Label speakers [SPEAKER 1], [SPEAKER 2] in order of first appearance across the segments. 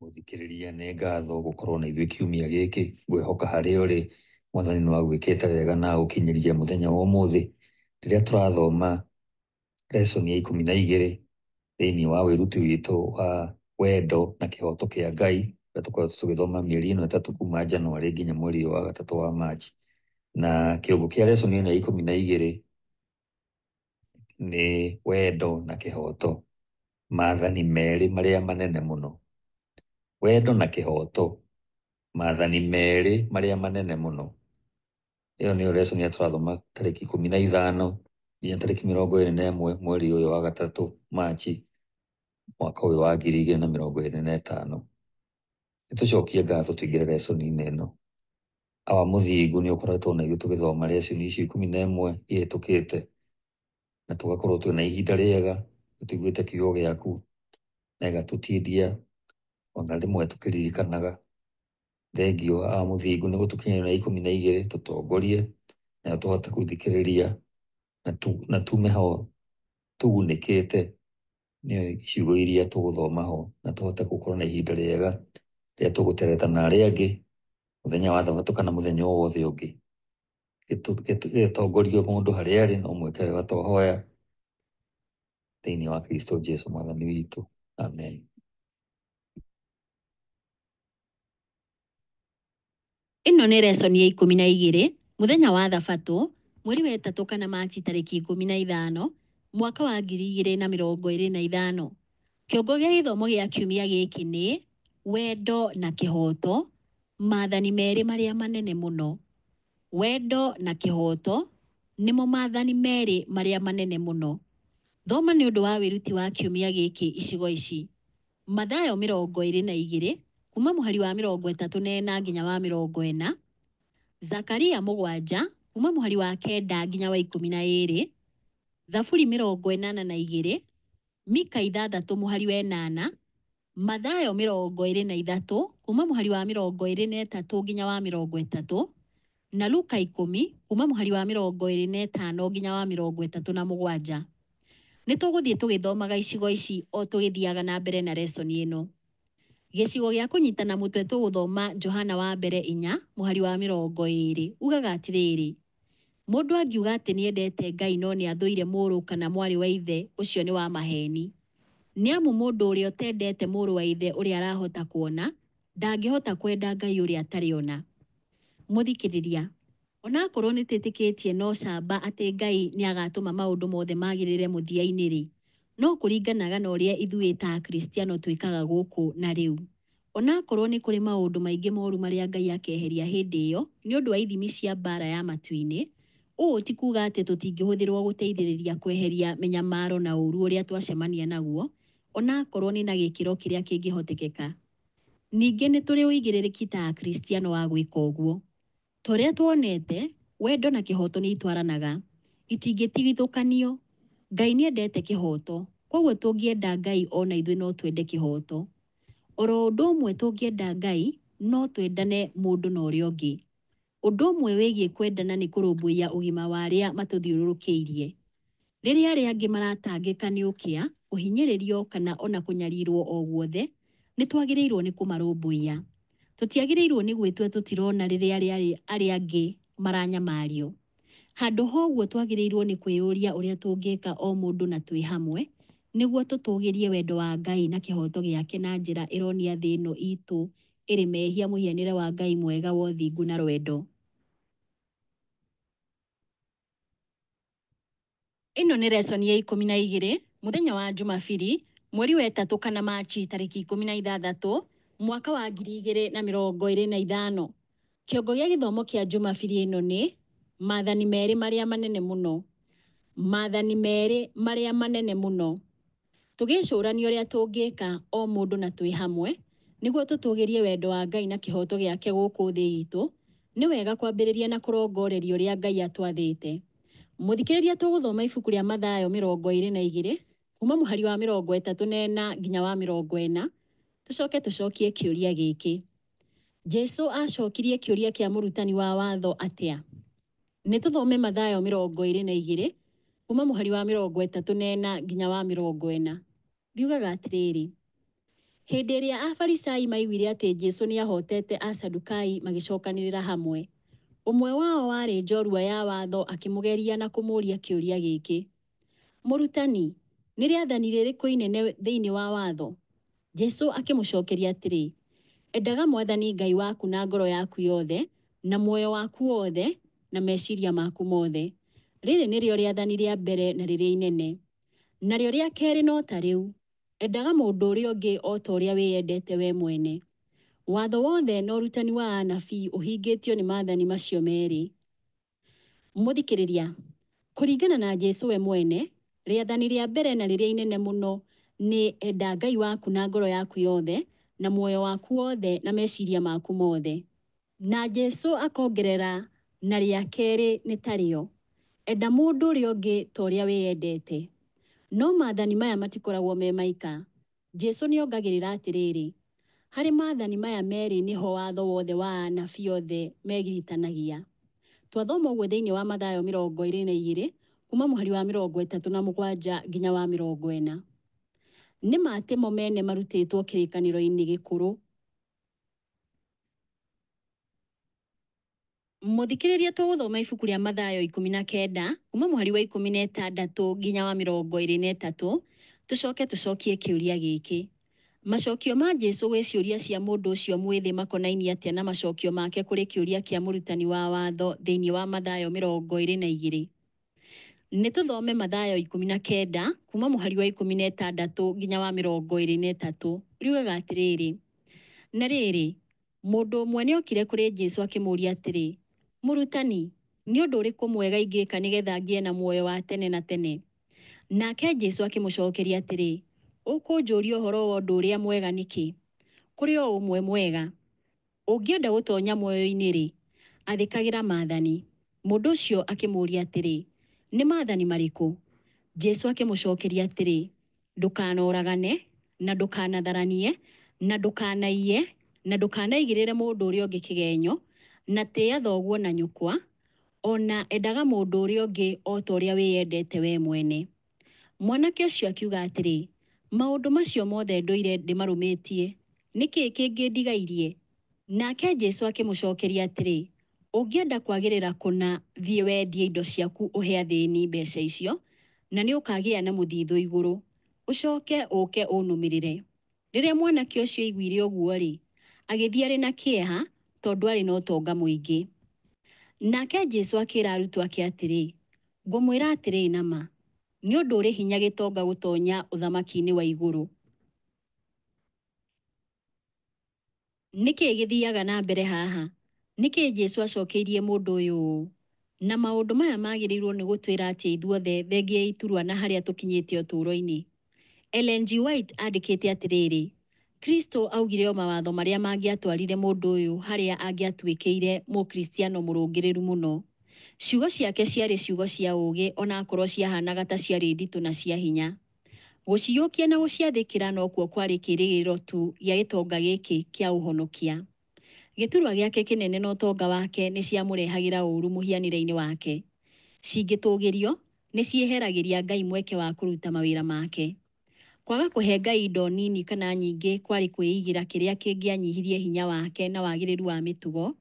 [SPEAKER 1] Mũthikĩrĩria nĩ ngatho gũkorwo na ithuĩ kiumia gĩkĩ, ngwĩhoka harĩa ũrĩ Mwathani nĩ agwĩkĩte wega na gũkinyĩria mũthenya wa ũmũthĩ rĩrĩa tũrathoma lesson ya 12 thĩinĩ wa wĩruti witũ wa wendo na kĩhoto kĩa Ngai, ũrĩa tũkoretwo tũgĩthoma mĩeri ĩno ĩtatũ kuma January nginya mweri wa gatatũ wa March. Na kĩongo kĩa lesson ĩno ya 12 nĩ wendo na kĩhoto, maathani merĩ marĩa manene mũno. Wendo na kĩhoto, maathani merĩ marĩa manene mũno. Ĩyo nĩyo lesson ya tũrathoma tarĩki 15 nginya tarĩki 21 mweri ũyũ wa gatatũ March mwaka ũyũ wa 2025. Nĩtũcokie ngatho tũingĩre lesson-inĩ ĩno. Awa mũthingu nĩ ũkoretwo na ithuĩ tũgĩthoma lesson ici 11 ihĩtũkĩte, na tũgakorwo twĩna ihinda rĩega tũtiguĩte kiugo gĩaku na ĩgatũtindia ona rĩmwe tũkĩririkanaga. Thengiũ awa mũthingu nĩ gũtũkinyĩria na 12 tũtongorie na tũhote gũthikĩrĩria na tume ho tugunĩkĩte nĩ ciugo iria tũgũthoma ho, na tũhote gũkorwo na ihinda rĩega rĩrĩa tũgũtereta na arĩa angĩ mũthenya wa thabatũ kana mũthenya o wothe ũngĩ. Gĩtongorie mũndũ harĩa arĩ na ũmwĩke wega twahoya thĩinĩ wa Kristo Jesũ Mwathani witũ, amen.
[SPEAKER 2] Ĩno nĩ lesson ya 12 mũthenya wa thabatũ mweri wa ĩtatũ kana Machi tarĩki 15 mwaka wa 2025. Kĩongo gĩa gĩthomo gĩa kiumia gĩkĩ nĩ wendo na kĩhoto, maathani merĩ marĩa manene mũno. Wendo na kĩhoto nĩmo maathani merĩ marĩa manene mũno. Thoma nĩ ũndũ wa wĩruti wa kiumia gĩkĩ icigo ici: Mathayo 22 kuma mũhari wa 34 nginya wa 40, Zakaria 7 kuma mũhari wa 9 nginya wa 12, Thaburi 82, Mika 6 mũhari wa 8, Mathayo 23 kuma mũhari wa 23 nginya wa 30, na Luka 10 kuma mũhari wa 25 nginya wa 37. Nĩtũgũthiĩ tũgĩthomaga icigo ici o tũgĩthiaga na mbere na lesson ĩno. Gĩcigo gĩa kũnyitana mũtwe tũgũthoma Johana wa mbere 4 mũhari wa 20 ugaga atĩrĩrĩ: mũndũ angiuga atĩ nĩendete Ngai no nĩathũire mũrũ kana mwarĩ wa ithe, ũcio nĩ wa maheni. Nĩamu mũndũ ũrĩa ũtendete mũrũ wa ithe ũrĩa arahota kuona ndangĩhota kwenda Ngai ũrĩa atarĩ ona. Mũthikĩrĩria, onakorwo nĩtĩtĩkĩtie no camba atĩ Ngai nĩagatũma maũndũ mothe magĩrĩre mũthia-inĩ rĩ, no kũringanaga na ũrĩa ithuĩ ta Akristiano twĩkaga gũkũ na rĩu. Onakorwo nĩ kũrĩ maũndũ maingĩ moru marĩa Ngai akeheria hĩndĩ ĩyo nĩ ũndũ wa ithimi cia mbara ya matu-inĩ, ũũ ti kuga atĩ tũtingĩhũthĩrwo gũteithĩrĩria kweheria menyamaro na ũru ũrĩa twacemania naguo, onakorwo nĩ na gĩkĩro kĩrĩa kĩngĩhotekeka. Ningĩ nĩ tũrĩ ũigĩrĩrĩki ta Akristiano wa gwĩka ũguo. Ta ũrĩa tuonete, wendo na kĩhoto nĩ itwaranaga, itingĩtigithũkanio. Ngai nĩendete kĩhoto, koguo tũngĩenda Ngai ona ithuĩ no twende kĩhoto. Oro ũndũ ũmwe tũngĩenda Ngai no twendane mũndũ na ũrĩa ũngĩ. Ũndũ ũmwe wĩgiĩ kwendana nĩ kũrũmbũiya ũgima wa arĩa matũthiũrũrũkĩirie. Rĩrĩa arĩa angĩ maratangĩka nĩ ũkĩa, kũhinyĩrĩrio kana ona kũnyarirwo o guothe, nĩ twagĩrĩirwo nĩ kũmarũmbũiya. Tũtiagĩrĩirwo nĩ gwĩtua tũtirona rĩrĩa arĩa angĩ maranyamario. Handũ ha ũguo twagĩrĩirwo nĩ kwĩyũria ũrĩa tũngĩka o mũndũ na twĩ hamwe, nĩguo tũtũgĩrie wendo wa Ngai na kĩhoto gĩake na njĩra ĩronia thĩ ĩno itũ ĩrĩ mehia mũhianĩre wa Ngai mwega wa ũthingu na rwendo. Ĩno nĩ lesson ya 12 mũthenya wa Jumapili mweri wa ĩtatũ kana Machi tarĩki 16 mwaka wa 2025. Kĩongo gĩa gĩthomo kĩa Jumapili ĩno nĩ maathani merĩ marĩa manene mũno. Maathani merĩ marĩa manene mũno. Tũgĩcũrania ũrĩa tũngĩka o mũndũ na twĩ hamwe nĩguo tũtũgĩrie wendo wa Ngai na kĩhoto gĩake gũkũ thĩ itũ, nĩ wega kwambĩrĩria na kũrongoreria ũrĩa Ngai atwathĩte. Mũthikĩrĩria, tũgũthoma ibuku rĩa Mathayo 22 kuma mũhari wa 34 nginya wa 40. Tũcokie kĩũria gĩkĩ: Jesũ acokirie kĩũria kĩa mũrutani wa watho atĩa? Nĩtũthome Mathayo 22 kuma mũhari wa 34 nginya wa 40. Riugaga atĩrĩrĩ: Hĩndĩ ĩrĩa Afarisai maiguire atĩ Jesũ nĩahotete Asadukai magĩcokanĩrĩra hamwe, ũmwe wao warĩ njorua ya watho akĩmũgeria na kũmũũria kĩũria gĩkĩ: "Mũrutani, nĩ rĩathani rĩrĩkũ inene thĩinĩ wa watho?" Jesũ akĩmũcokeria atĩrĩ, "Endaga Mwathani Ngai waku na ngoro yaku yothe, na muoyo waku wothe, na meciria maku mothe. Rĩrĩ nĩrĩo rĩathani rĩa mbere na rĩrĩa inene. Narĩo rĩa kerĩ no ta rĩu: endaga mũndũ ũrĩa ũngĩ o ta ũrĩa wĩyendete we mwene. Watho wothe na ũrutani wa anabii ũhingĩtio nĩ maathani macio merĩ." Mũthikĩrĩria, kũringana na Jesũ we mwene, rĩathani rĩa mbere na rĩrĩa inene mũno nĩ enda Ngai waku na ngoro yaku yothe, na muoyo waku wothe, na meciria maku mothe. Na Jesũ akongerera, na rĩa kerĩ nĩ tarĩo: enda mũndũ ũrĩa ũngĩ ta ũrĩa wĩyendete. No maathani maya matikoragwo me maika. Jesũ nĩongagĩrĩra atĩrĩrĩ, harĩ maathani maya merĩ nĩho watho wothe wa anabii othe megiritanagia. Twathoma ũguo thĩinĩ wa Mathayo 22 kuma mũhari wa 37 nginya wa 40. Nĩ atĩ mo mene marutĩtwo kĩrĩkanĩro-inĩ gĩkũrũ. Mũthikĩrĩria, tũgũthoma ibuku rĩa Mathayo 19 kuma mũhari wa 16 nginya wa 23, tũcoke tũcokie kĩũria gĩkĩ: macokio ma Jesũ gwĩ ciũria cia mũndũ ũcio mwĩthĩ makonainie atĩa na macokio make kũrĩ kĩũria kĩa mũrutani wa watho thĩinĩ wa Mathayo 22? Nĩ tũthome Mathayo 19 kuma mũhari wa 16 nginya wa 23. Riugaga atĩrĩrĩ: na rĩrĩ, mũndũ ũmwe nĩokire kũrĩ Jesũ akĩmũũria atĩrĩ, "Mũrutani, nĩ ũndũ ũrĩkũ mwega ingĩka nĩgetha ngĩe na muoyo wa tene na tene?" Nake Jesũ akĩmũcokeria atĩrĩ, "Ũkũnjũria ũhoro wa ũndũ ũrĩa mwega nĩkĩ? Kũrĩ o ũmwe mwega. Ũngĩenda gũtoonya muoyo-inĩ-rĩ, athĩkagĩra maathani." Mũndũ ũcio akĩmũũria atĩrĩ, "Nĩ maathani marĩkũ?" Jesũ akĩmũcokeria atĩrĩ, "Ndũkanoragane, na ndũkanatharanie, na ndũkanaiye, na ndũkanaigĩrĩre mũndũ ũrĩa ũngĩ kĩgenyo, na tĩĩa thoguo na nyũkwa, ona endaga mũndũ ũrĩa ũngĩ o ta ũrĩa wĩyendete we mwene." Mwanake ũcio akiuga atĩrĩ, "Maũndũ macio mothe ndũire ndĩmarũmĩtie. Nĩkĩĩ kĩngĩ ndigairie?" Nake Jesũ akĩmũcokeria atĩrĩ, "Ũngĩenda kwagĩrĩra kũna, thiĩ wendie indo ciaku ũhe athĩni mbeca icio, na nĩ ũkagĩa na mũthithũ igũrũ. Ũcoke ũke ũnũmĩrĩre." Rĩrĩa mwanake ũcio aiguire ũguo-rĩ, agĩthiĩ arĩ na kĩeha tondũ arĩ na ũtonga mũingĩ. Nake Jesũ akĩĩra arutwo ake atĩrĩ, "Ngũmwĩra atĩrĩ na ma, nĩ ũndũ ũrĩ hinya gĩtonga gũtoonya ũthamaki-inĩ wa igũrũ." Nĩkĩĩ gĩthiaga na mbere haha? Nĩkĩĩ Jesũ acokeirie mũndũ ũyũ ũũ? Na maũndũ maya magĩrĩirwo nĩ gũtwĩra atĩa ithuothe thengia ya iturwa na harĩa tũkinyĩte ũtũũro-inĩ? Ellen G. White andĩkĩte atĩrĩrĩ, Kristo augire o mawatho marĩa mangĩatwarire mũndũ ũyũ harĩa angĩatuĩkĩire mũkristiano mũrũngĩrĩru mũno. Ciugo ciake ciarĩ ciugo cia ũũgĩ ona akorwo ciahanaga ta ciarĩ nditũ na cia hinya. Gũciyũkia na gũciathĩkĩra no kuo kwarĩ kĩĩrĩgĩrĩro tu gĩa gĩtonga gĩkĩ kĩa ũhonokia. Gĩturwa gĩake kĩnene na ũtonga wake nĩ ciamũrehagĩra ũũru mũhianĩre-inĩ wake. Cingĩtũũgĩrio, nĩ cieheragĩria Ngai mweke wa kũruta mawĩra make. Kwaga kũhe Ngai indo nini kana nyingĩ kwarĩ kwĩigĩra kĩrĩa kĩngĩanyihirie hinya wake na wagĩrĩru wa mĩtugo,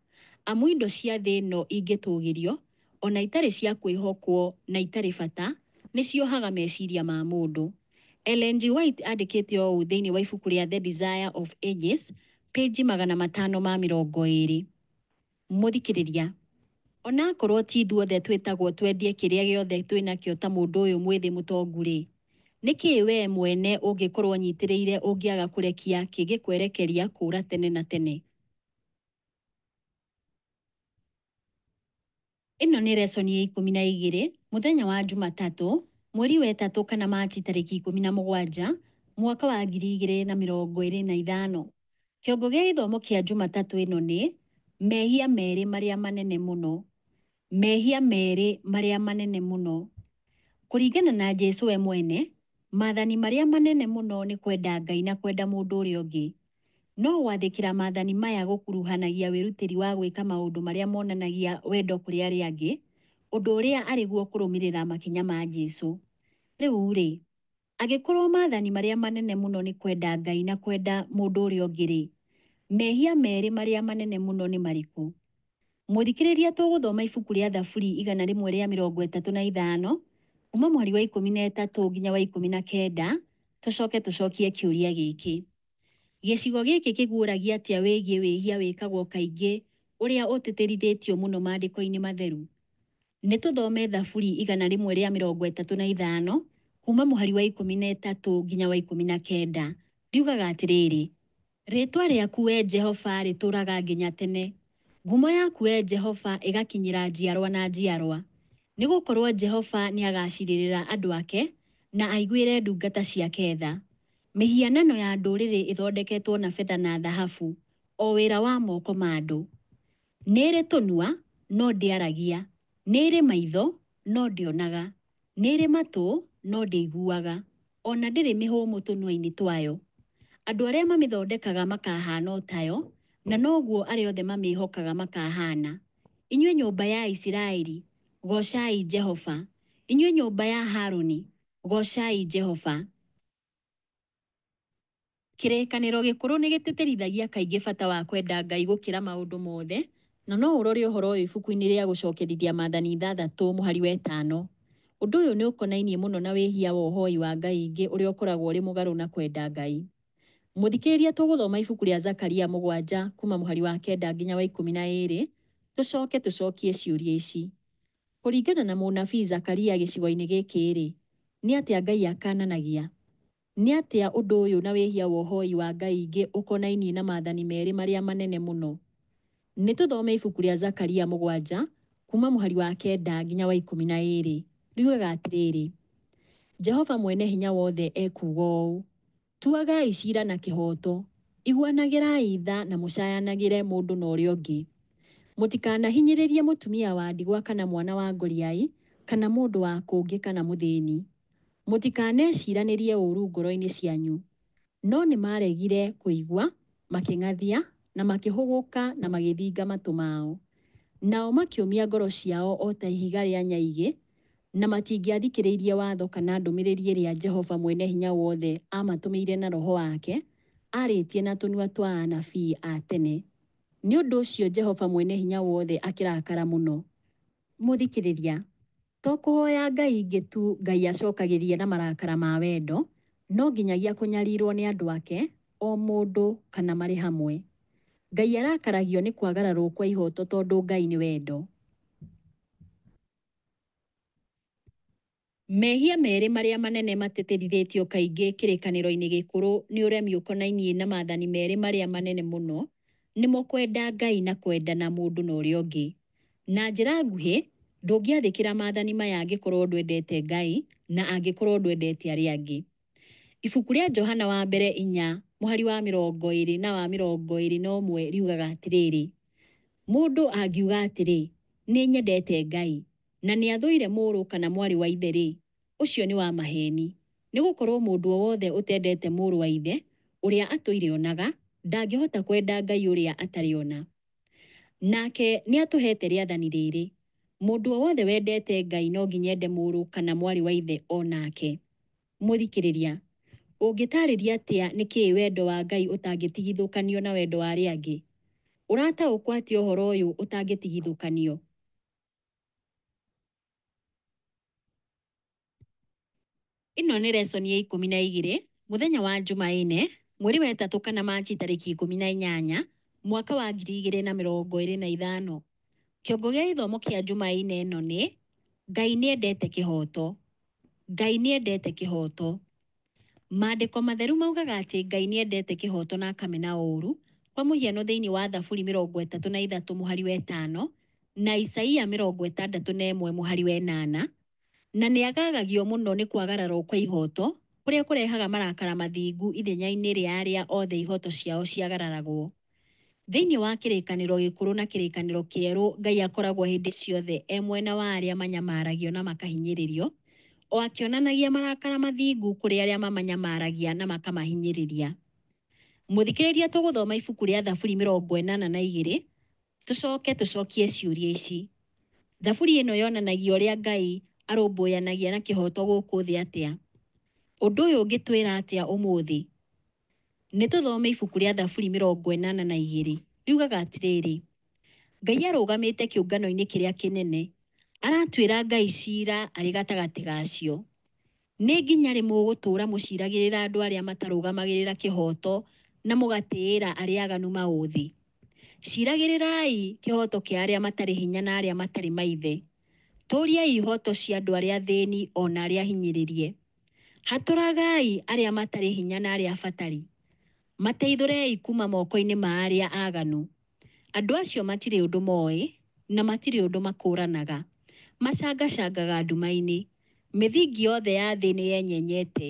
[SPEAKER 2] amu indo cia thĩ ĩno ingĩtũũgĩrio, ona itarĩ cia kwĩhokwo na itarĩ bata, nĩ ciohaga meciria ma mũndũ. Ellen G. White andĩkĩte ũũ thĩinĩ wa ibuku rĩa The Desire of Ages, page 520. Mũthikĩrĩria, ona akorwo ti ithuothe twĩtagwo twendie kĩrĩa gĩothe twĩnakĩo ta mũndũ ũyũ mwĩthĩ mũtongu-rĩ, nĩkĩĩ we mwene ũngĩkorwo nyitĩrĩire ũngĩaga kũrekia kĩngĩkwerekeria kũũra tene na tene? Ĩno nĩ lesson ya 12, mũthenya wa Jumatatũ, mweri wa ĩtatũ kana Machi tarĩki 17, mwaka wa 2025. Kĩongo gĩa gĩthomo kĩa Jumatatũ ĩno nĩ mehia merĩ marĩa manene mũno. Mehia merĩ marĩa manene mũno. Kũringana na Jesũ we mwene, maathani marĩa manene mũno nĩ kwenda Ngai na kwenda mũndũ ũrĩa ũngĩ. No gwathĩkĩra maathani maya gũkuruhanagia wĩrutĩri wa gwĩka maũndũ marĩa monanagia wendo kũrĩ arĩa angĩ, ũndũ ũrĩa arĩ guo kũrũmĩrĩra makinya ma Jesũ. Rĩu-rĩ, Angĩkorwo maathani marĩa manene mũno nĩ kwenda Ngai na kwenda mũndũ ũrĩa ũngĩ-rĩ, mehia merĩ marĩa manene mũno nĩ marĩkũ? Mũthikĩrĩria, tũgũthoma ibuku rĩa Thaburi 135 kuma mũhari wa 13 nginya wa 19, tũcoke tũcokie kĩũria gĩkĩ. Gĩcigo gĩkĩ kĩguũragia atĩa wĩgiĩ wĩhia wĩkagwo kaingĩ ũrĩa ũtĩtĩrithĩtio mũno maandĩko-inĩ matheru? Nĩ tũthome Thaburi 135 kuma mũhari wa 13 nginya wa 19. Riugaga atĩrĩrĩ: Rĩĩtwa rĩaku we Jehova rĩtũũraga nginya tene. Ngumo yaku we Jehova ĩgakinyĩra njiarwa na njiarwa. Nĩ gũkorwo Jehova nĩagacirĩrĩra andũ ake na aiguĩre ndungata ciake tha. Mĩhianano ya ndũrĩrĩ ĩthondeketwo na betha na thahabu, o wĩra wa moko ma andũ. Nĩ ĩrĩ tũnua, no ndĩaragia. Nĩ ĩrĩ maitho, no ndĩonaga. Nĩ ĩrĩ matũ, no ndĩiguaga. Ona ndĩrĩ mĩhũmũ tũnua-inĩ twayo. Andũ arĩa mamĩthondekaga makahana o tayo, na noguo arĩa othe mamĩĩhokaga makahana. Inyuĩ nyũmba ya Isiraeli, gocai Jehova. Inyuĩ nyũmba ya Harũni, gocai Jehova. Kĩrĩkanĩro gĩkũrũ nĩ gĩtĩtĩrithagia kaingĩ bata wa kwenda Ngai gũkĩra maũndũ mothe, na no ũrore ũhoro ũyũ ibuku-inĩ rĩa gũcokerithia maathani 6 mũhari wa 5. Ũndũ ũyũ nĩ ũkonainie mũno na wĩhia wa ũhoi wa ngai ingĩ ũrĩa ũkoragwo ũrĩ mũgarũ na kwenda Ngai. Mũthikĩrĩria, tũgũthoma ibuku rĩa Zakaria 7 kuma mũhari wa 9 nginya wa 12, tũcoke tũcokie ciũria ici. Kũringana na mũnabii Zakaria gĩcigo-inĩ gĩkĩ-rĩ, nĩ atĩa Ngai akananagia? Nĩ atĩa ũndũ ũyũ na wĩhia wa ũhoi wa ngai ingĩ ũkonainie na maathani merĩ marĩa manene mũno? Nĩ tũthome ibuku rĩa Zakaria 7 kuma mũhari wa 9 nginya wa 12. Riugaga atĩrĩrĩ: Jehova mwene hinya wothe ekuuga ũũ: Tuagai ciira na kĩhooto, iguanagĩrai tha na mũcayanagĩre mũndũ na ũrĩa ũngĩ. Mũtikanahinyĩrĩrie mũtumia wa ndigwa kana mwana wa ngoriai, kana mũndũ wa kũngĩ kana mũthĩni. Mũtikaneciiranĩrie ũũru ngoro-inĩ cianyu. No nĩ maregire kũigua, makĩng'athia, na makĩhũgũka na magĩthinga matũ mao. Nao makĩũmia ngoro ciao o ta ihiga rĩa nyaigĩ, na matingĩathikĩrĩirie watho kana ndũmĩrĩri ĩrĩa Jehova mwene hinya wothe amatũmĩire na Roho wake, arĩtie na tũnua twa anabii a tene. Nĩ ũndũ ũcio Jehova mwene hinya wothe akĩrakara mũno. Mũthikĩrĩria, to kũhoya ngai ingĩ tu Ngai acokagĩria na marakara ma wendo, no nginyagia kũnyarirwo nĩ andũ ake, o mũndũ kana marĩ hamwe. Ngai arakaragio nĩ kwagararwo kwa ihooto tondũ Ngai nĩ wendo. Mehia merĩ marĩa manene matĩtĩrithĩtio kaingĩ kĩrĩkanĩro-inĩ gĩkũrũ nĩ ũremi ũkonainie na maathani merĩ marĩa manene mũno, nĩmo kwenda Ngai na kwendana mũndũ na ũrĩa ũngĩ. Na njĩra nguhĩ, ndũngĩathĩkĩra maathani maya angĩkorwo ndwendete Ngai na angĩkorwo ndwendete arĩa angĩ. Ibuku rĩa Johana wa mbere 4 mũhari wa 20 na wa 21 riugaga atĩrĩrĩ: Mũndũ angiuga atĩrĩ, nĩ nyendete Ngai, na nĩ athũire mũrũ kana mwarĩ wa ithe-rĩ, ũcio nĩ wa maheni. Nĩ gũkorwo mũndũ o wothe ũtendete mũrũ wa ithe, ũrĩa atũire onaga, ndangĩhota kwenda Ngai ũrĩa atarĩ ona. Nake nĩ atũhete rĩathani rĩrĩ: mũndũ o wothe wendete Ngai no nginya ende mũrũ kana mwarĩ wa ithe onake. Mũthikĩrĩria, ũngĩtarĩria atĩa nĩkĩĩ wendo wa Ngai ũtangĩtigithũkanio na wendo wa arĩa angĩ? Ũrataũkwo atĩa ũhoro ũyũ ũtangĩtigithũkanio? Ĩno nĩ lesson ya 12, mũthenya wa Jumaine, mweri wa 3 kana Machi tarĩki 18, mwaka wa 2025. Kĩongo gĩa gĩthomo kĩa Jumaine ĩno nĩ Ngai nĩendete kĩhooto. Ngai nĩendete kĩhooto. Maandĩko matheru maugaga atĩ Ngai nĩendete kĩhooto na akamena ũũru, kwa mũhiano thĩinĩ wa Thaburi 33 mũhari wa 5 na Isaia 61 mũhari wa 8, na nĩ agagagio mũno nĩ kwagararwo kwa ihooto kũrĩa kũrehaga marakara mathingu ithenya-inĩ rĩa arĩa othe ihooto ciao ciagararagwo. Thĩinĩ wa kĩrĩkanĩro gĩkũrũ na kĩrĩkanĩro kĩerũ, Ngai akoragwo hĩndĩ ciothe mwena wa arĩa manyamaragio na makahinyĩrĩrio, o akĩonanagia marakara mathingu kũrĩ arĩa mamanyamaragia na makamahinyĩrĩria. Mũthikĩrĩria, tũgũthoma ibuku rĩa Thaburi 82, tũcoke tũcokie ciũria ici. Thaburi ĩno yonanagia ũrĩa Ngai arũmbũyanagia na kĩhooto gũkũ thĩ atĩa. Ũndũ ũyũ ũngĩtwĩra atĩa ũmũthĩ? Nĩ tũthome ibuku rĩa Thaburi 82 riugaga atĩrĩrĩ: Ngai arũgamĩte kĩũngano-inĩ kĩrĩa kĩnene, aratuĩra ngai ciira arĩ gatagatĩ gacio. Nĩ nginya rĩ mũgũtũũra mũciragĩrĩra andũ arĩa matarũgamagĩrĩra kĩhooto na mũgatĩĩra arĩa aganu maũthĩ? Ciragĩrĩrai kĩhooto kĩa arĩa matarĩ hinya na arĩa matarĩ maithe. Tũũriai ihooto cia andũ arĩa athĩĩni o na arĩa ahinyĩrĩrie. Hatũragai arĩa matarĩ hinya na arĩa abatari. Mateithũrei kuma moko-inĩ ma arĩa aganu. Andũ acio matirĩ ũndũ moĩ na matirĩ ũndũ makũũranaga. Macangacangaga nduma-inĩ. Mĩthingi yothe ya thĩ nĩ yenyenyete.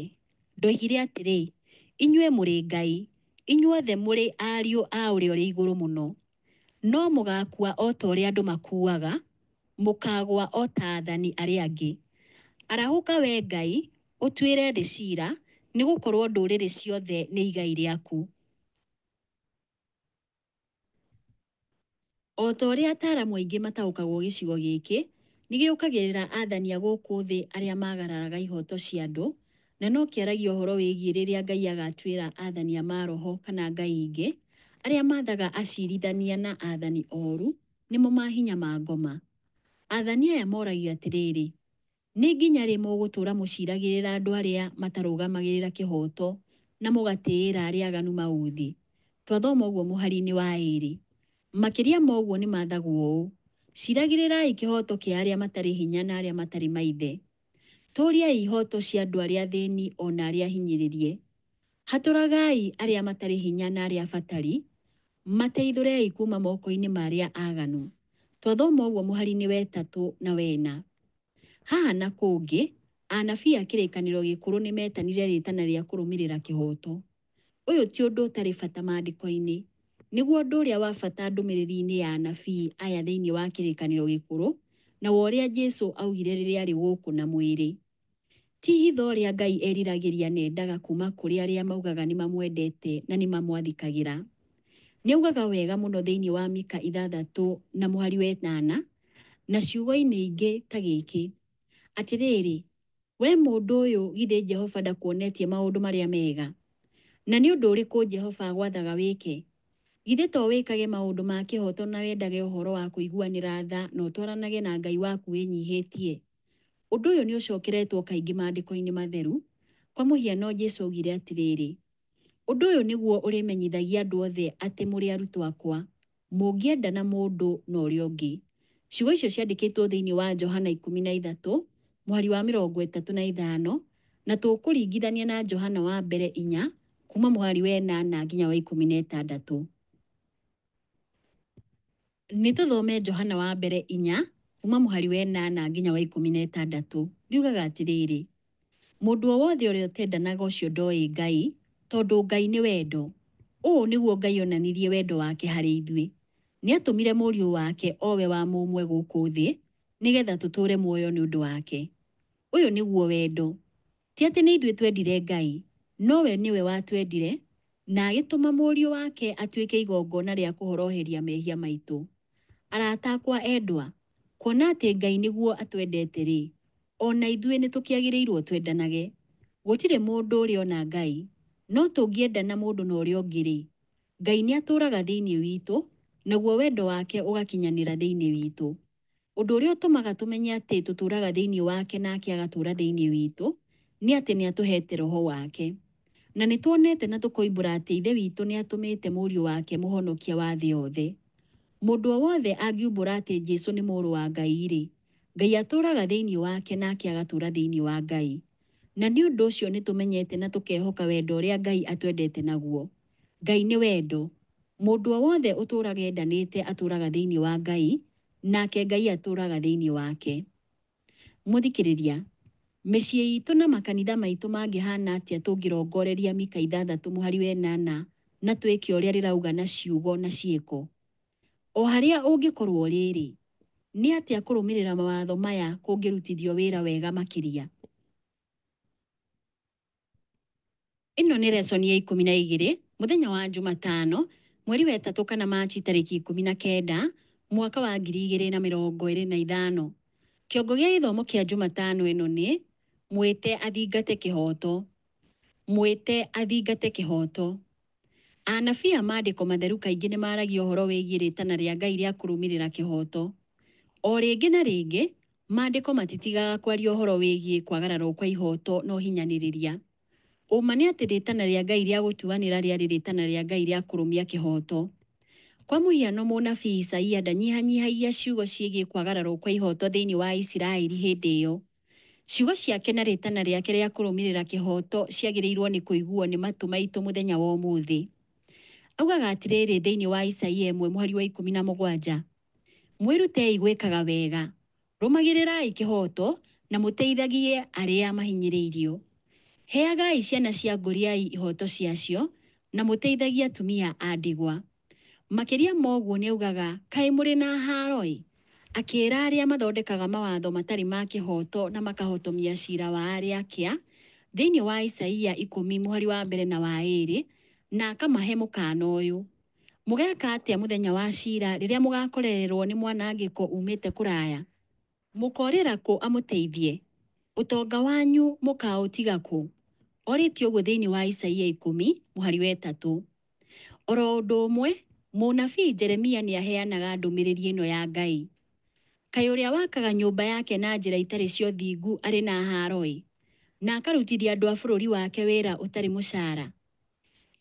[SPEAKER 2] Ndoigire atĩrĩ, inyuĩ mũrĩ ngai, inyuothe mũrĩ ariũ a ũrĩa ũrĩ igũrũ mũno. No mũgakua o ta ũrĩa andũ makuaga, mũkagũa o ta athani arĩa angĩ. Arahũka wee Ngai, ũtuĩre thĩ ciira, nĩ gũkorwo ndũrĩrĩ ciothe nĩ igai rĩaku. O ta ũrĩa ataaramu aingĩ mataũkagwo gĩcigo gĩkĩ, nĩ gĩũkagĩrĩra athani a gũkũ thĩ arĩa magararaga ihooto cia andũ, na no kĩaragia ũhoro wĩgiĩ rĩrĩa Ngai agatuĩra athani a maroho kana ngai ingĩ, arĩa mathaga acirithania na athani ooru, nĩmo mahinya ma ngoma. Athani aya moragia atĩrĩrĩ, nĩ nginya rĩ mũgũtũũra mũciragĩrĩra andũ arĩa matarũgamagĩrĩra kĩhooto na mũgatĩĩra arĩa aganu maũthĩ? Twathoma ũguo mũhari-inĩ wa 2. Makĩria ma ũguo nĩ mathagwo ũũ: ciragĩrĩrai kĩhooto kĩa arĩa matarĩ hinya na arĩa matarĩ maithe. Tũũriai ihooto cia andũ arĩa athĩĩni o na arĩa ahinyĩrĩrie. Hatũragai arĩa matarĩ hinya na arĩa abatari. Mateithũrei kuma moko-inĩ ma arĩa aganu. Twathoma ũguo mũhari-inĩ wa 3 na wa 4. Haha na kũngĩ, anabii a kĩrĩkanĩro gĩkũrũ nĩ metanire rĩtana rĩa kũrũmĩrĩra kĩhooto. Ũyũ ti ũndũ ũtarĩ bata maandĩko-inĩ. Nĩguo ũndũ ũrĩa wa bata ndũmĩrĩri-inĩ ya anabii aya thĩinĩ wa kĩrĩkanĩro gĩkũrũ, na wa ũrĩa Jesũ augire rĩrĩa arĩ gũkũ na mwĩrĩ. Ti hitho ũrĩa Ngai eriragĩria nendaga kuma kũrĩ arĩa maugaga nĩ mamwendete na nĩ mamwathĩkagĩra. Nĩ augaga wega mũno thĩinĩ wa Mika 6 na mũhari wa 8, na ciugo-inĩ ingĩ ta gĩkĩ atĩrĩrĩ, we mũndũ ũyũ githĩ Jehova ndakuonetie maũndũ marĩa mega? Na nĩ ũndũ ũrĩkũ Jehova agwathaga wĩke? Githĩ to wĩkage maũndũ ma kĩhooto na wendage ũhoro wa kũiguanĩra tha na ũtwaranage na Ngai waku wĩnyihĩtie? Ũndũ ũyũ nĩ ũcokeretwo kaingĩ maandĩko-inĩ matheru. Kwa mũhiano Jesũ augire atĩrĩrĩ, ũndũ ũyũ nĩguo ũrĩmenyithagia andũ othe atĩ mũrĩ arutwo akwa, mũngĩendana mũndũ na ũrĩa ũngĩ. Ciugo icio ciandĩkĩtwo thĩinĩ wa Johana 13 mũhari wa 35, na tũkũringithania na Johana wa mbere 4 kuma mũhari wa 8 nginya wa 16. Nĩ tũthome Johana wa mbere 4 kuma mũhari wa 8 nginya wa 16. Riugaga atĩrĩrĩ, mũndũ o wothe ũrĩa ũtendanaga ũcio ndooĩ Ngai, tondũ Ngai nĩ wendo. Ũũ nĩguo Ngai onanirie wendo wake harĩ ithuĩ. Nĩ atũmire mũriũ wake o we wa mũmwe gũkũ thĩ, nĩgetha tũtũũre muoyo nĩ ũndũ wake. Ũyũ nĩguo wendo. Ti atĩ nĩ ithuĩ twendire Ngai, no we nĩwe watwendire, na agĩtũma mũriũ wake atuĩke igongona rĩa kũhoroheria mehia maitũ. Arata akwa endwa, kuona atĩ Ngai nĩguo atwendete-rĩ, o na ithuĩ nĩ tũkĩagĩrĩirwo twendanage. Gũtirĩ mũndũ ũrĩ ona Ngai, no tũngĩendana mũndũ na ũrĩa ũngĩ-rĩ, Ngai nĩ atũũraga thĩinĩ witũ, naguo wendo wake ũgakinyanĩra thĩinĩ witũ. Ũndũ ũrĩa ũtũmaga tũmenye atĩ tũtũũraga thĩinĩ wake nake agatũũra thĩinĩ witũ, nĩ atĩ nĩ atũhete Roho wake. Na nĩ tuonete na tũkoimbũra atĩ Ithe witũ nĩ atũmĩte mũriũ wake mũhonokia wa thĩ yothe. Mũndũ o wothe angiumbũra atĩ Jesũ nĩ mũrũ wa Ngai-rĩ, Ngai atũũraga thĩinĩ wake nake agatũũra thĩinĩ wa Ngai. Na nĩ ũndũ ũcio nĩ tũmenyete na tũkehoka wendo ũrĩa Ngai atwendete naguo. Ngai nĩ wendo. Mũndũ o wothe ũtũũraga endanĩte atũũraga thĩinĩ wa Ngai, nake Ngai atũũraga thĩinĩ wake. Mũthikĩrĩria, mĩciĩ itũ na makanitha maitũ mangĩhana atĩa tũngĩrongoreria Mika 6 mũhari wa 8 na twĩke ũrĩa rĩrauga na ciugo na ciĩko? O harĩa ũngĩkorwo rĩrĩ, nĩ atĩa kũrũmĩrĩra mawatho maya kũngĩrutithio wĩra wega makĩria? Ĩno nĩ lesson ya 12, mũthenya wa Jumatano, mweri wa 3 kana Machi tarĩki 19, mwaka wa 2025. Kĩongo gĩa gĩthomo kĩa Jumatano ĩno nĩ mwĩte athingate kĩhooto. mwĩte athingate kĩhoto. Anabii a maandĩko matheru kaingĩ nĩ maragia ũhoro wĩgiĩ rĩtana rĩa Ngai rĩa kũrũmĩrĩra kĩhoto. O rĩngĩ na rĩngĩ, maandĩko matitigaga kwaria ũhoro wĩgiĩ kwagararwo kwa ihoto na ũhinyanĩrĩria. Ũma nĩ atĩ rĩtana rĩa Ngai rĩa gũtuanĩra rĩarĩ rĩtana rĩa Ngai rĩa kũrũmia kĩhoto. Kwa mũhiano, mũnabii Isaia ndanyihanyihagia ciugo ciĩgiĩ kwagararwo kwa ihoto thĩinĩ wa Isiraeli hĩndĩ ĩyo. Ciugo ciake na rĩtana rĩake rĩa kũrũmĩrĩra kĩhoto ciagĩrĩirwo nĩ kũiguo nĩ matũ maitũ mũthenya wa ũmũthĩ. Augaga atĩrĩrĩ thĩinĩ wa Isaia 1:17, mwĩrutei gwĩkaga wega, rũmagĩrĩrai kĩhoto na mũteithagie arĩa mahinyĩrĩirio. Heagai ciana cia ngũriai ihoto ciacio na mũteithagie atumia a ndigwa. Makĩria moguo nĩ augaga, kaĩ mũrĩ na haro-ĩ, akĩĩra arĩa mathondekaga mawatho matarĩ ma kĩhoto na makahotomia ciira wa arĩa akĩa, thĩinĩ wa Isaia 10:1-2, na akamahe mũkana ũyũ: mũgeka atĩa mũthenya wa ciira rĩrĩa mũgakorererwo nĩ mwanangĩko umĩte kũraya? Mũkorĩra kũ amũteithie? Ũtonga wanyu mũkaũtiga kũ? Orĩtio ũguo thĩinĩ wa Isaia 10:3. Oro ũndũ ũmwe, mũnabii Jeremia nĩ aheanaga ndũmĩrĩri ĩno ya Ngai: kaĩ ũrĩa wakaga nyũmba yake na njĩra itarĩ cia ũthingu arĩ na haro-ĩ, na akarutithia andũ a bũrũri wake wĩra ũtarĩ mũcara?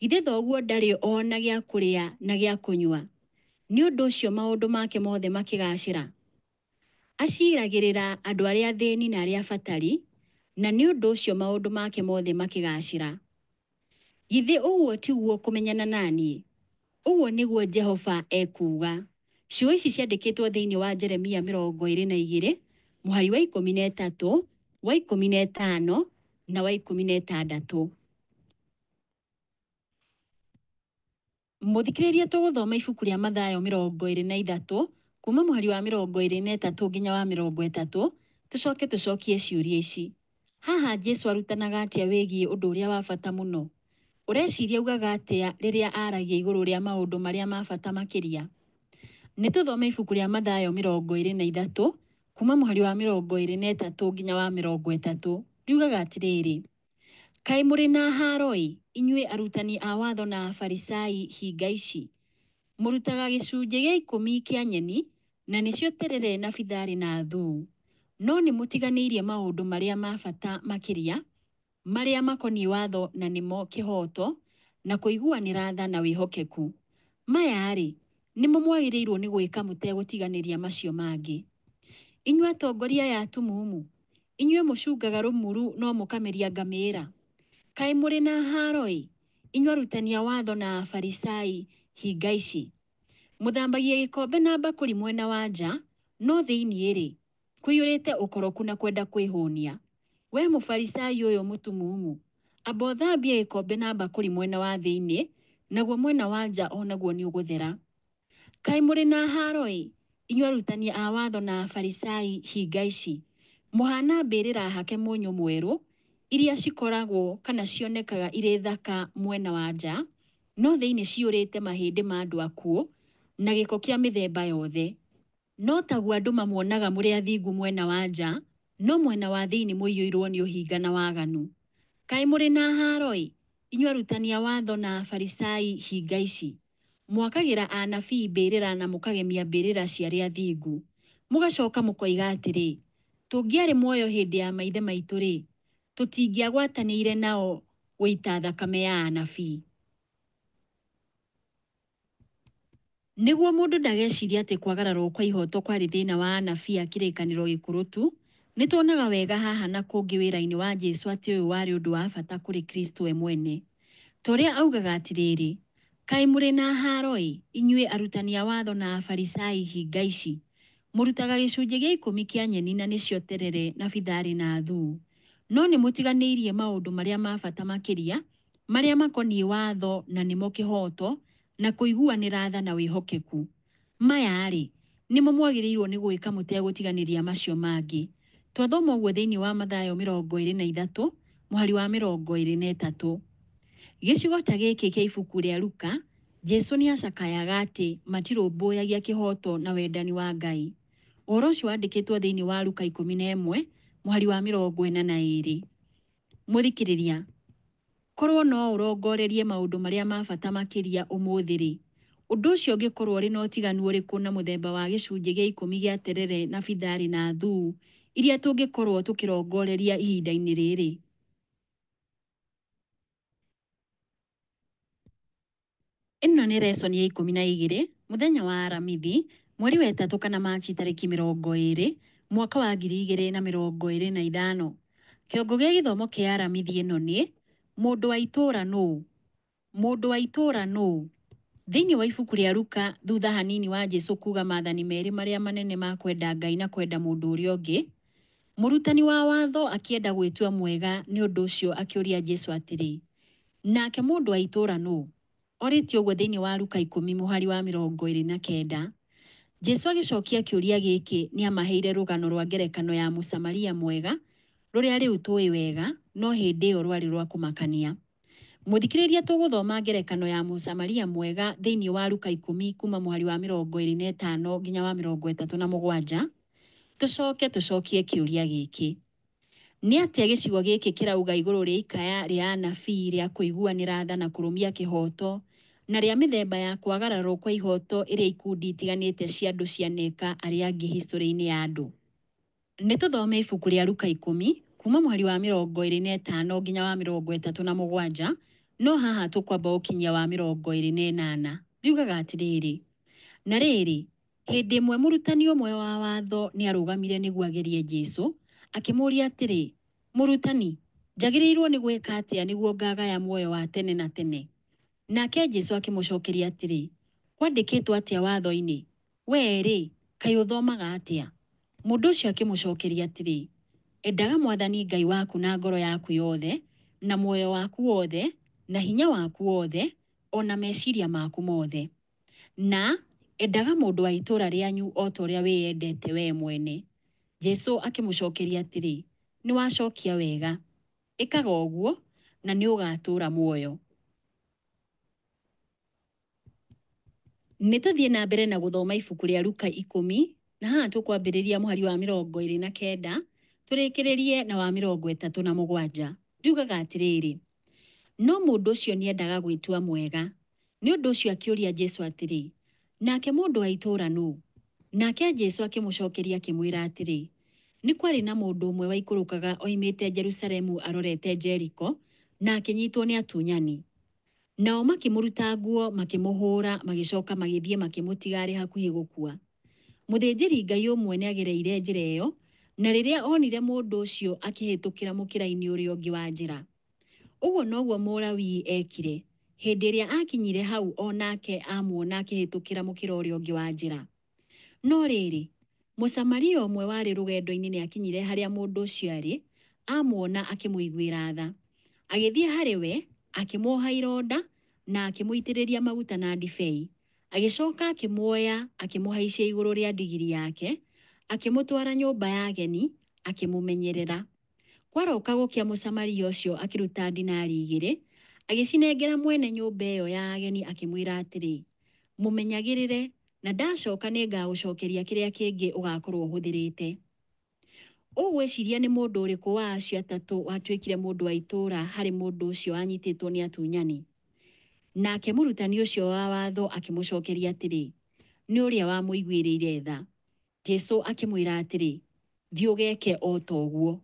[SPEAKER 2] Githĩ thoguo ndarĩ ona gĩa kũrĩa na gĩa kũnyua, nĩ ũndũ ũcio maũndũ make mothe makĩgacĩra? Aciragĩrĩra andũ arĩa athĩni na arĩa abatari, na nĩ ũndũ ũcio maũndũ make mothe makĩgacĩra. Githĩ ũguo tiguo kũmenyana naniĩ? Ũguo nĩguo Jehova ekuuga. Ciugo ici ciandĩkĩtwo thĩinĩ wa Jeremia 22:13, 15 na 16. Mũthikĩrĩria, tũgũthoma ibuku rĩa Mathayo 23 kuma mũhari wa 23 nginya wa 30, tũcoke tũcokie ciũria ici. Haha Jesũ arutanaga atĩa wĩgiĩ ũndũ ũrĩa wa bata mũno? Ũreciria augaga atĩa rĩrĩa aragia igũrũ rĩa maũndũ marĩa ma bata makĩria? Nĩ tũthome ibuku rĩa Mathayo 23 kuma mũhari wa 23 nginya wa 30. Riugaga atĩrĩrĩ: kaĩ mũrĩ na haro-ĩ, inyuĩ arutani a watho na Afarisai hinga ici! Mũrutaga gĩcunjĩ gĩa 10 kĩa nyeni, na nĩcio terere na bitharĩ na thuu, no nĩ mũtiganĩirie maũndũ marĩa ma bata makĩria, marĩa makoniĩ watho, na nĩmo kĩhoto na kũiguanĩra tha na wĩhokeku. Maya-rĩ, nĩmo mwagĩrĩirwo nĩ gwĩka mũtegũtiganĩria macio mangĩ. Inyuĩ atongoria aya atumumu, inyuĩ mũcungaga rũmuru no mũkameria ngamĩĩra. Kaĩ mũrĩ na haro-ĩ, inyuĩ arutani a watho na Afarisai hinga ici! Mũthambagie gĩkombe na mbakũri mwena wa nja, no thĩinĩ-rĩ, kũiyũrĩte ũkoroku na kwenda kwĩhũnia. We Mũfarisai ũyũ mũtumumu, amba ũthambie gĩkombe na mbakũri mwena wa thĩinĩ, naguo mwena wa nja o naguo nĩ ũgũthera. Kaĩ mũrĩ na haro-ĩ, inyuĩ arutani a watho na Afarisai hinga ici! Mũhana mbĩrĩra hake mũnyũ mwerũ, iria cikoragwo kana cionekaga irĩ thaka mwena wa nja, no thĩinĩ ciyũrĩte mahĩndĩ ma andũ akuũ na gĩko kĩa mĩthemba yothe. No taguo andũ mamuonaga mũrĩ athingu mwena wa nja, no mwena wa thĩinĩ mũiyũirwo nĩ ũhinga na waganu. Kaĩ mũrĩ na haro-ĩ, inyuĩ arutani a watho na Afarisai hinga ici! Mwakagĩra anabii mbĩrĩra na mũkagemia mbĩrĩra cia arĩa athingu. Mũgacoka mũkoiga atĩrĩ, tũngĩarĩ muoyo hĩndĩ ya maithe maitũ-rĩ, tũtingĩagwatanĩire nao gũita thakame ya anabii. Nĩguo mũndũ ndagecirie atĩ kwagararwo kwa ihoto kwarĩ thĩna wa anabii a kĩrĩkanĩro gĩkũrũ tu, nĩ tuonaga wega haha na kũngĩ wĩra-inĩ wa Jesũ atĩ ũyũ warĩ ũndũ wa bata kũrĩ Kristo we mwene. Ta ũrĩa augaga atĩrĩrĩ: kaĩ mũrĩ na haro-ĩ, inyuĩ arutani a watho na Afarisai hinga ici! Mũrutaga gĩcunjĩ gĩa 10 kĩa nyeni, na nĩcio terere na bitharĩ na thuu, no nĩ mũtiganĩirie maũndũ marĩa ma bata makĩria, marĩa makoniĩ watho, na nĩmo kĩhoto na kũiguanĩra tha na wĩhokeku. Maya-rĩ, nĩmo mwagĩrĩirwo nĩ gwĩka mũtegũtiganĩria macio mangĩ. Twathoma ũguo thĩinĩ wa Mathayo 23 mũhari wa 23. Gĩcigo ta gĩkĩ kĩa ibuku rĩa Luka, Jesũ nĩ acakayaga atĩ matirũmbũyagia kĩhoto na wendani wa Ngai. Ũhoro ũcio wandĩkĩtwo thĩinĩ wa Luka 11 mũhari wa 42. Mũthikĩrĩria, korwo no ũrongorerie maũndũ marĩa ma bata makĩria ũmũthĩ-rĩ, ũndũ ũcio ũngĩkorwo ũrĩ na ũtiganu ũrĩkũ na mũthemba wa gĩcunjĩ gĩa 10 gĩa terere na bindarĩ na thuu iria tũngĩkorwo tũkĩrongoreria ihinda-inĩ rĩrĩ? Ĩno nĩ lesson ya 12 mũthenya wa aramithi mweri wa ĩtatũ kana Machi tarĩki 20 mwaka wa 2025. Kĩongo gĩa gĩthomo kĩa aramithi ĩno nĩ mũndũ wa itũũra nũũ? Mũndũ wa itũũra nũũ? Thĩinĩ wa ibuku rĩa Luka, thutha hanini wa Jesũ kuuga maathani merĩ marĩa manene ma kwenda Ngai na kwenda mũndũ ũrĩa ũngĩ, mũrutani wa watho akĩenda gwĩtua mwega nĩ ũndũ ũcio akĩũria Jesũ atĩrĩ, nake mũndũ wa itũũra nũũ? Orĩtio ũguo thĩinĩ wa Luka 10 mũhari wa 29. Jesũ agĩcokia kĩũria gĩkĩ nĩ amaheire rũgano rwa ngerekano ya mũsamaria mwega rũrĩa rĩu tũĩ wega, no hĩndĩ ĩyo rwarĩ rwa kũmakania. Mũthikĩrĩria, tũgũthoma ngerekano ya mũsamaria mwega thĩinĩ wa Luka 10 kuma mũhari wa 25 nginya wa 37. Tũcokie kĩũria gĩkĩ. Nĩ atĩa gĩcigo gĩkĩ kĩrauga igũrũ rĩa ikaya rĩa anabii rĩa kũiguanĩra tha na kũrũmia kĩhoto na rĩa mĩthemba ya kwagararwo kwa ihoto ĩrĩa ikundi itiganĩte cia andũ cianeka arĩa angĩ historĩ-inĩ ya andũ? Nĩ tũthome ibuku rĩa Luka 10 kuma mũhari wa 25 nginya wa 37, no haha tũkwamba ũkinyia wa 28. Riugaga atĩrĩrĩ, na rĩrĩ, hĩndĩ ĩmwe mũrutani ũmwe wa watho nĩ arũgamire nĩguo agerie Jesũ, akĩmũũria atĩrĩ, mũrutani, njagĩrĩirwo nĩ gwĩka atĩa nĩguo ngagaya muoyo wa tene na tene? Nake Jesũ akĩmũcokeria atĩrĩ, kwandĩkĩtwo atĩa watho-inĩ? Wee-rĩ, kaĩ ũthomaga atĩa? Mũndũ ũcio akĩmũcokeria atĩrĩ, endaga Mwathani Ngai waku na ngoro yaku yothe, na muoyo waku wothe, na hinya waku wothe, ona meciria maku mothe. Na endaga mũndũ wa itũũra rĩanyu o ta ũrĩa wĩyendete wee mwene. Jesũ akĩmũcokeria atĩrĩ, nĩ wacokia wega. Ĩkaga ũguo na nĩ ũgatũũra muoyo. Nĩ tũthiĩ na mbere na gũthoma ibuku rĩa Luka 10 na haha tũkwambĩrĩria mũhari wa 29 tũrĩkĩrĩrie na wa 37. Riugaga atĩrĩrĩ, no mũndũ ũcio nĩ endaga gwĩtua mwega. Nĩ ũndũ ũcio akĩũria Jesũ atĩrĩ, nake mũndũ wa itũũra nũũ? Nake Jesũ akĩmũcokeria akĩmwĩra atĩrĩ, nĩ kwarĩ na mũndũ ũmwe waikũrũkaga oimĩte Jerusalemu arorete Jeriko na akĩnyitwo nĩ atunyani. Nao makĩmũruta nguo, makĩmũhũũra, magĩcoka magĩthiĩ makĩmũtiga arĩ hakuhĩ gũkua. Mũthĩnjĩri Ngai ũmwe nĩ agereire njĩra ĩyo, na rĩrĩa onire mũndũ ũcio akĩhĩtũkĩra mũkĩra-inĩ ũrĩa ũngĩ wa njĩra. Ũguo noguo Mũlawii ekire. Hĩndĩ ĩrĩa akinyire hau onake amuona akĩhĩtũkĩra mũkĩra ũrĩa ũngĩ wa njĩra. No rĩrĩ, Mũsamaria ũmwe warĩ rũgendo-inĩ nĩ akinyire harĩa mũndũ ũcio arĩ, amuona akĩmũiguĩra tha. Agĩthiĩ harĩ we, akĩmuoha ironda na akĩmũitĩrĩria maguta na ndibei. Agĩcoka akĩmuoya, akĩmũhaicia igũrũ rĩa ndigiri yake, akĩmũtwara nyũmba ya ageni, akĩmũmenyerera. Kwaroka gũkĩa Mũsamaria ũcio akĩruta dinari 2, agĩcinengera mwene nyũmba ĩyo ya ageni akĩmwĩra atĩrĩ, mũmenyagĩrĩre, na ndacoka nĩ ngagũcokeria kĩrĩa kĩngĩ ũgakorwo ũhũthĩrĩte. Ũgwĩciria nĩ mũndũ ũrĩkũ wa acio atatũ watuĩkire mũndũ wa itũũra harĩ mũndũ ũcio wanyitĩtwo nĩ atunyani? Nake mũrutani ũcio wa watho akĩmũcokeria atĩrĩ, nĩ ũrĩa wamũiguĩrĩire tha. Jesũ akĩmwĩra atĩrĩ, thiĩ ũgeke o ta ũguo.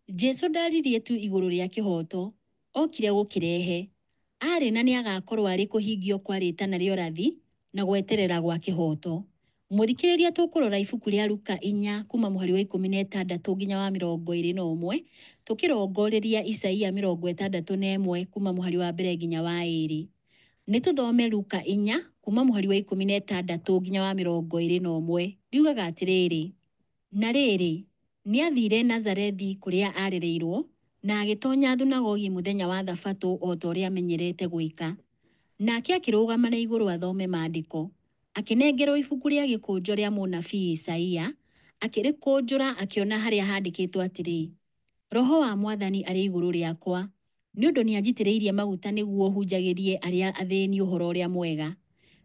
[SPEAKER 2] Jesũ ndaririe tu igũrũ rĩa kĩhoto, okire gũkĩrehe. Arĩ na nĩ agakorwo arĩ kũhingio kwa rĩĩtana rĩa ũrathi na gweterera gwa kĩhoto. Mũthikĩrĩria, tũkũrora ibuku rĩa Luka 4 kuma mũhari wa 16 nginya wa 21, tũkĩrongoreria Isaia 61 kuma mũhari wa 1 nginya wa 2. Nĩ tũthome Luka 4 kuma mũhari wa 16 nginya wa 21. Riugaga atĩrĩrĩ, na rĩrĩ, nĩ athire Nazarethi kũrĩa arĩrĩirwo, na agĩtonya thunagogi mũthenya wa Thabatũ o ta ũrĩa amenyerete gwĩka. Nake akĩrũgama na igũrũ athome maandĩko. Akĩnengerwo ibuku rĩa gĩkũnjo rĩa mũnabii Isaia, akĩrĩkũnjũra akĩona harĩa handĩkĩtwo atĩrĩ, Roho wa Mwathani arĩ igũrũ rĩakwa, nĩ ũndũ nĩ anjitĩrĩirie maguta nĩguo hunjagĩrie arĩa athĩĩni ũhoro ũrĩa mwega.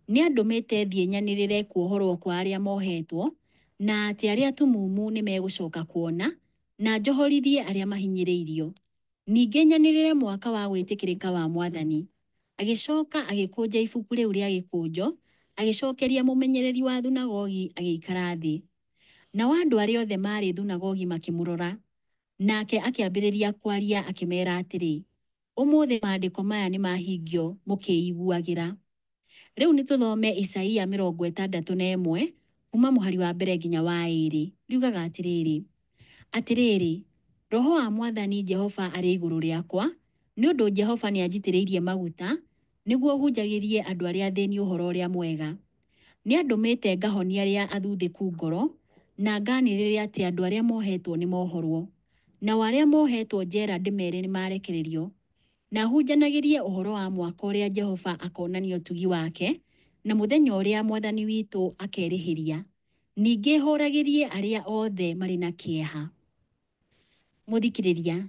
[SPEAKER 2] Nĩ andũmĩte thiĩ nyanĩrĩre kuohorwo kwa arĩa mohetwo, na atĩ arĩa atumumu nĩ megũcoka kuona, na njohorithie arĩa mahinyĩrĩirio. Ningĩ nyanĩrĩre mwaka wa gwĩtĩkĩrĩka wa Mwathani. Agĩcoka agĩkũnja ibuku rĩu rĩa gĩkũnjo, agĩcokeria mũmenyereri wa thunagogi agĩikara thĩ. Nao andũ arĩa othe marĩ thunagogi makĩmũrora, nake akĩambĩrĩria kwaria akĩmeera atĩrĩ, ũmũthĩ maandĩko maya nĩ mahingio mũkĩiguagĩra. Rĩu nĩ tũthome Isaia 61 kuma mũhari wa mbere nginya wa 2. Riugaga atĩrĩrĩ, Roho wa Mwathani Jehova arĩ igũrũ rĩakwa, nĩ ũndũ Jehova nĩ anjitĩrĩirie maguta, nĩguo hunjagĩrie andũ arĩa athĩĩni ũhoro ũrĩa mwega. Nĩ andũmĩte ngahonia arĩa athuthĩku ngoro, na nganĩrĩre atĩ andũ arĩa mohetwo nĩ mohorwo. Nao arĩa mohetwo njera ndĩmeere nĩ marekererio, na hunjanagĩrie ũhoro wa mwaka ũrĩa Jehova akonania ũtugi wake, na mũthenya ũrĩa Mwathani witũ akerĩhĩria. Ningĩ hũragĩrie arĩa othe marĩ na kĩeha. Mũthikĩrĩria,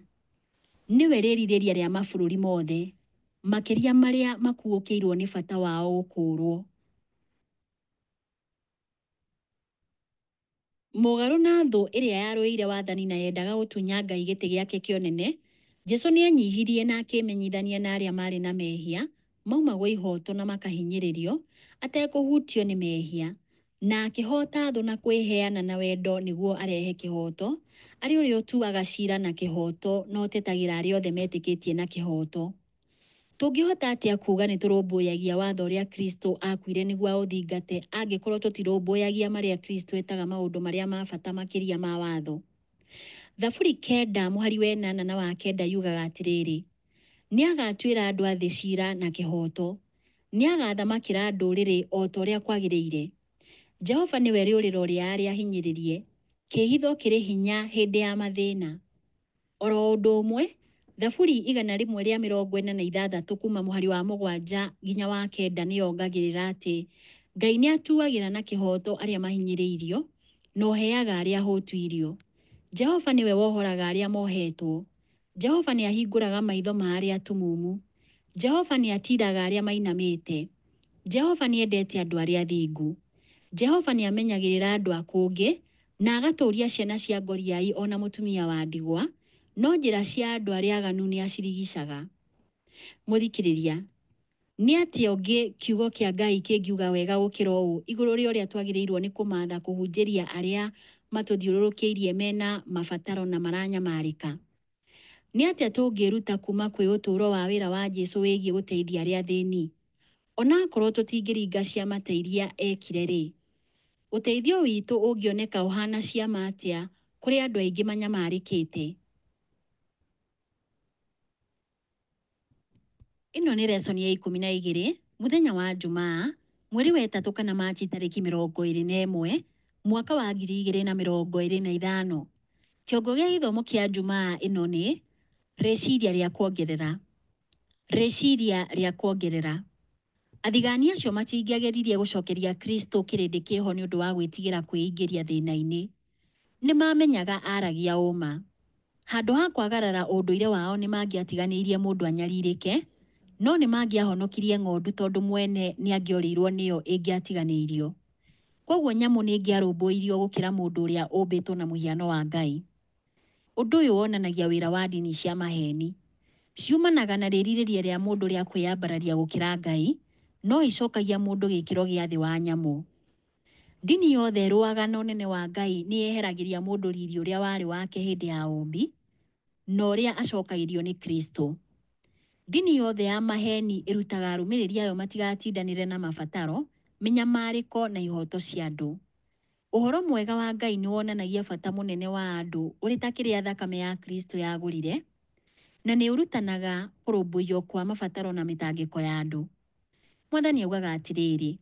[SPEAKER 2] nĩwe rĩrirĩria rĩa mabũrũri mothe, makĩria marĩa makuũkĩirwo nĩ bata wao gũkũũrwo. Mũgarũ na thũ ĩrĩa yarũĩire wathani na yendaga gũtunya Ngai gĩtĩ gĩake kĩonene, Jesũ nĩ anyihirie na akĩmenyithania na arĩa marĩ na mehia, maumagwo ihooto na makahinyĩrĩrio, atekũhutio nĩ mehia, na akĩhoota thũ na kwĩheana na wendo nĩguo arehe kĩhooto, arĩ ũrĩa ũtuaga ciira na kĩhooto na ũtetagĩra arĩa othe metĩkĩtie na kĩhooto. Tũngĩhota atĩa kuuga nĩ tũrũmbũyagia watho ũrĩa Kristo akuire nĩguo aũthingate angĩkorwo tũtirũmbũyagia marĩa Kristo etaga maũndũ marĩa ma bata makĩria ma watho? Thaburi 9 mũhari wa 8 na wa 9 yugaga atĩrĩrĩ, nĩ agatuĩra andũ a thĩ ciira na kĩhooto, nĩ agathamakĩra ndũrĩrĩ o ta ũrĩa kwagĩrĩire. Jehova nĩwe rĩũrĩro rĩa arĩa ahinyĩrĩrie, kĩĩhitho kĩrĩ hinya hĩndĩ ya mathĩna. Oro ũndũ ũmwe, Thaburi 146 kuma mũhari wa 7 nginya wa 9 nĩyongagĩrĩra atĩ Ngai nĩ atuagĩra na kĩhooto arĩa mahinyĩrĩirio, na ũheaga arĩa ahũtu irio. Jehova nĩwe wohoraga arĩa mohetwo. Jehova nĩ ahingũraga maitho ma arĩa atumumu. Jehova nĩ atiraga arĩa mainamĩte. Jehova nĩ endete andũ arĩa athingu. Jehova nĩ amenyagĩrĩra andũ a kũngĩ, na agatũũria ciana cia ngoriai ona mũtumia wa ndigwa, no njĩra cia andũ arĩa aganu nĩ acirigicaga. Mũthikĩrĩria, nĩ atĩa ũngĩ kiugo kĩa Ngai kĩngiuga wega gũkĩra ũũ igũrũ rĩa ũrĩa twagĩrĩirwo nĩ kũmaatha kũhunjĩria arĩa matũthiũrũrũkĩirie mena mabataro na maranyamarĩka? Nĩ atĩa tũngĩruta kuma kwĩ ũtũũro wa wĩra wa Jesũ wĩgiĩ gũteithia arĩa athĩĩni? Ona akorwo tũtingĩringa ciama ta iria ekire-rĩ, ũteithio witũ ũngĩoneka ũhana ciama atĩa kũrĩ andũ aingĩ manyamarĩkĩte? Ĩno nĩ lesson ya 12 mũthenya wa Jumaa, mweri wa 3 kana Machi tarĩki 21 mwaka wa 2025. Kĩongo gĩa gĩthomo kĩa Jumaa ĩno nĩ rĩciria rĩa kuongerera. Rĩciria rĩa kuongerera. Athigani acio matingĩageririe gũcokeria Kristo kĩrĩndĩ kĩho nĩ ũndũ wa gwĩtigĩra kwĩingĩria thĩna-inĩ. Nĩ mamenyaga aragia ũma. Handũ ha kwagarara ũndũire wao nĩ mangĩatiganĩirie mũndũ anyarirĩke, no nĩ mangĩahonokirie ng'ondu tondũ mwene nĩ angĩorĩirwo nĩyo ĩngĩatiganĩirio. Koguo nyamũ nĩ ĩngĩarũmbũirio gũkĩra mũndũ ũrĩa ũmbĩtwo na mũhiano wa Ngai. Ũndũ ũyũ wonanagia wĩra wa ndini cia maheni. Ciumanaga na rĩrirĩria rĩa mũndũ rĩa kwĩyambararia gũkĩra Ngai, no icokagia mũndũ gĩkĩro gĩa thĩ wa nyamũ. Ndini yothe ĩrũaga na ũnene wa Ngai nĩ yeheragĩria mũndũ riri ũrĩa warĩ wake hĩndĩ ya ũmbi, na ũrĩa acokagĩrio nĩ Kristo. Ndini yothe ya maheni ĩrutaga arũmĩrĩri ayo matigatindanĩre na mabataro, mĩnyamarĩko na ihooto cia andũ. Ũhoro mwega wa Ngai nĩ wonanagia bata mũnene wa andũ ũrĩ ta kĩrĩa thakame ya Kristo yagũrire, na nĩ ũrutanaga kũrũmbũiyo kwa mabataro na mĩtangĩko ya andũ. Mwathani augaga atĩrĩrĩ,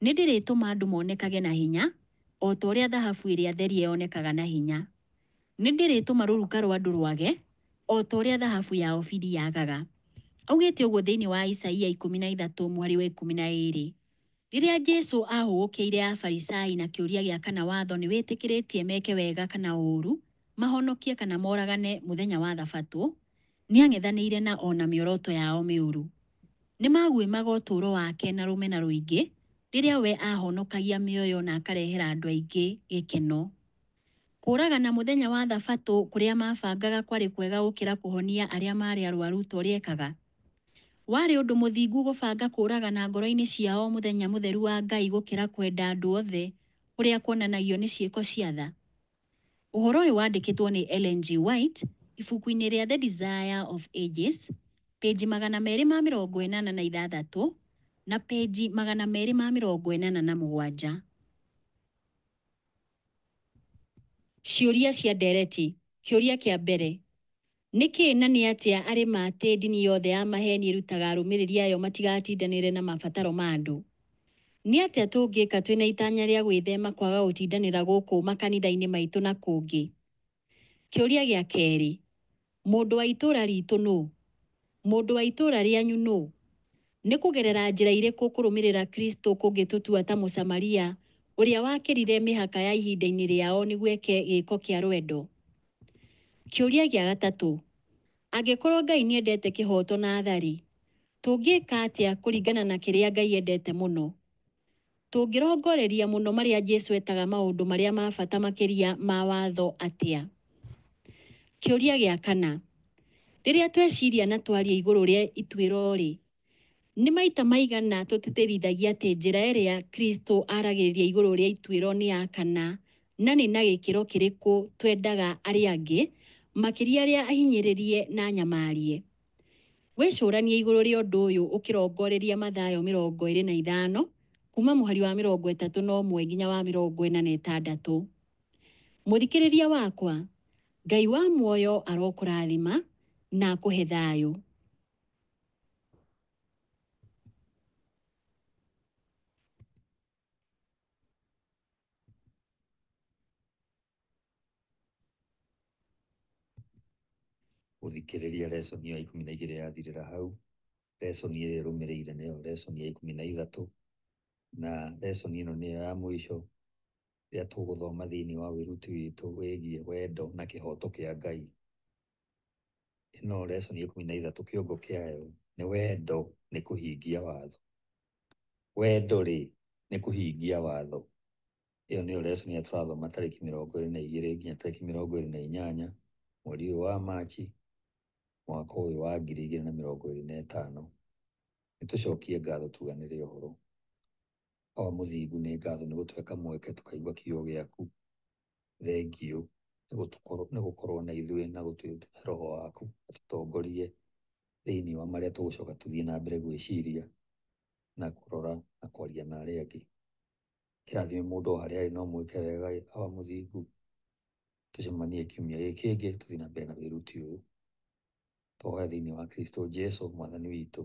[SPEAKER 2] nĩ ndĩrĩtũma andũ monekage na hinya, o ta ũrĩa thahabu ĩrĩa therie yonekaga na hinya. Nĩ ndĩrĩtũma rũruka rwa andũ rwage, o ta ũrĩa thahabu ya Ofiri yagaga. Augĩte ũguo thĩinĩ wa Isaia 13 mweri wa 12. Rĩrĩa Jesũ ahũgũkĩire Afarisai na kĩũria gĩa kana watho nĩ wĩtĩkĩrĩtie meke wega kana ũũru, mahonokie kana moragane mũthenya wa Thabatũ, nĩ ang'ethanĩire na ona mĩoroto yao mĩũru. Nĩ maguĩmaga ũtũũro wake na rũmena rũingĩ, rĩrĩa we ahonokagia mĩoyo na akarehera andũ aingĩ gĩkeno. Kũragana mũthenya wa Thabatũ kũrĩa mabangaga kwarĩ kwega gũkĩra kũhonia arĩa marĩ arwaru ta ũrĩa ekaga? Warĩ ũndũ mũthingu gũbanga kũragana ngoro-inĩ ciao mũthenya mũtheru wa Ngai gũkĩra kwenda andũ othe ũrĩa kuonanagio nĩ ciĩko cia tha? Ũhoro ũyũ wandĩkĩtwo nĩ Ellen G. White ibuku-inĩ rĩa The Desire of Ages, peji 286 na peji 287. Ciũria cia ndereti. Kĩũria kĩa mbere. Nĩkĩ na nĩ atĩa arĩ atĩ ndini yothe ya maheni ĩrutaga arũmĩrĩri ayo matigatindanĩre na mabataro ma andũ? Nĩ atĩa tũngĩka twĩna itanya rĩa gwĩthema kwaga gũtindanĩra gũkũ makanitha-inĩ maitũ na kũngĩ? Kĩũria gĩa kerĩ. Mũndũ wa itũũra ritũ nũ? Mũndũ wa itũũra rĩanyu nũ? Nĩ kũgerera njĩra irĩkũ kũrũmĩrĩra Kristo kũngĩtũtua ta Mũsamaria ũrĩa wakĩrire mĩhaka ya ihinda-inĩ rĩao nĩguo eke gĩĩko kĩa rwendo? Kĩũria gĩa gatatũ. Angĩkorwo Ngai nĩ endete kĩhooto na thari, tũngĩka atĩa kũringana na kĩrĩa Ngai endete mũno? Tũngĩrongoreria mũno marĩa Jesũ etaga maũndũ marĩa ma bata makĩria ma watho atĩa? Kĩũria gĩa kana. Rĩrĩa tweciria na twaria igũrũ rĩa ituĩro-rĩ, nĩ maita maigana tũtĩtĩrithagia atĩ njĩra ĩrĩa Kristo aragĩrĩria igũrũ rĩa ituĩro nĩ ya kana, na nĩ na gĩkĩro kĩrĩkũ twendaga arĩa angĩ, makĩria arĩa ahinyĩrĩrie na nyamarie? Wĩcũranie igũrũ rĩa ũndũ ũyũ ũkĩrongoreria Mathayo 25 kuma mũhari wa 31 nginya wa 46. Mũthikĩrĩria wakwa, Ngai wa muoyo arokũrathima na akũhe thayũ.
[SPEAKER 1] Gũthikĩrĩria lesson ya 12 yathirĩra hau. Lesson ĩrĩa ĩrũmĩrĩire nĩyo lesson ya 13, na lesson ĩno nĩyo ya mũico rĩrĩa tũgũthoma thĩinĩ wa wĩruti witũ wĩgiĩ wendo na kĩhooto kĩa Ngai. Ĩno lesson ya 13 kĩongo kĩayo nĩ wendo nĩ kũhingia watho. Wendo-rĩ nĩ kũhingia watho. Ĩyo nĩyo lesson ya tũrathoma tarĩki 22 nginya tarĩki 28 mweri ũyũ wa Machi mwaka ũyũ wa 2025. Nĩtũcokie ngatho tuganĩre ũhoro. O mũthingu nĩ ngatho nĩ gũtweka mweke tũkaigua kiugo gĩaku. Thengiũ nĩ gũkorwo na ithuĩ na gũtũhe roho waku atũtongorie thĩinĩ wa marĩa tũgũcoka tũthiĩ na mbere gwĩciria na kũrora na kwaria na arĩa angĩ. Kĩrathime mũndũ o harĩa arĩ, no mwĩke wega o mũthingu. Tũcemanie kiumia gĩkĩ kĩngĩ tũthiĩ na mbere na wĩruti ũyũ. Tũhoya thĩinĩ wa Kristo Jesũ mwathani witũ.